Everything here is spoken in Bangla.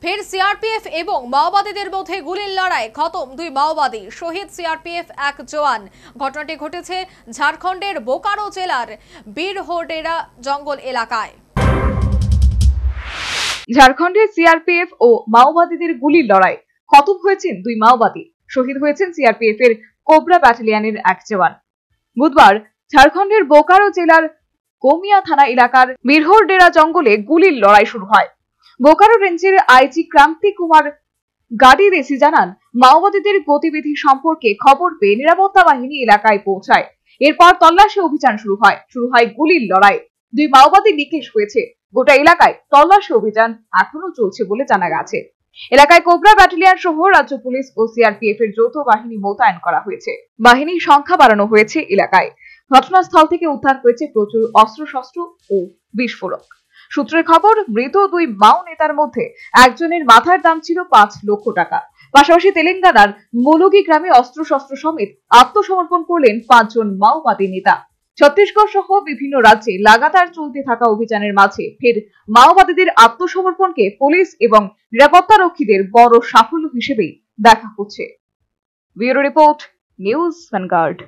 ফের সিআরপিএফ এবং মাওবাদীদের মধ্যে গুলির লড়াই, খতম দুই মাওবাদী, শহীদ সিআরপিএফ এক জওয়ান। ঘটনাটি ঘটেছে ঝাড়খণ্ডের বোকারো জেলার বীরহোডেরা জঙ্গল এলাকায়। ঝাড়খণ্ডের সিআরপিএফ ও মাওবাদীদের গুলির লড়াই, খতম হয়েছেন দুই মাওবাদী, শহীদ হয়েছেন সিআরপিএফ এর কোবরা ব্যাটালিয়নের এক জওয়ান। বুধবার ঝাড়খণ্ডের বোকারো জেলার গোমিয়া থানা এলাকার বীরহোডেরা জঙ্গলে গুলির লড়াই শুরু হয়। বোকারো রেঞ্জের আইজি ক্রান্তি কুমার গাড়ি রেসি জানান, মাওবাদীদের গতিবিধি সম্পর্কে খবর পেয়ে নিরাপত্তা বাহিনী এলাকায় পৌঁছায়। এরপর তল্লাশি অভিযান শুরু হয় গুলির লড়াই। দুই মাওবাদী নিকেশ হয়েছে। গোটা এলাকায় তল্লাশি অভিযান এখনো চলছে বলে জানা গেছে। এলাকায় কোবরা ব্যাটালিয়ন সহ রাজ্য পুলিশ ও সিআরপিএফ এর যৌথ বাহিনী মোতায়েন করা হয়েছে। বাহিনীর সংখ্যা বাড়ানো হয়েছে এলাকায়। ঘটনাস্থল থেকে উদ্ধার হয়েছে প্রচুর অস্ত্রশস্ত্র ও বিস্ফোরক। সূত্রের খবর, মৃত দুই মাও নেতার মধ্যে একজনের মাথার দাম ছিল 5 লক্ষ টাকা। পাশাপাশি তেলেঙ্গানার মুলুগি গ্রামে অস্ত্রশস্ত্র সমেত আত্মসমর্পণ করলেন 5 জন মাওবাদী নেতা। ছত্তিশগড় সহ বিভিন্ন রাজ্যে লাগাতার চলতে থাকা অভিযানের মাঝে ফের মাওবাদীদের আত্মসমর্পণকে পুলিশ এবং নিরাপত্তারক্ষীদের বড় সাফল্য হিসেবেই দেখা হচ্ছে। Bureau report, news vanguard.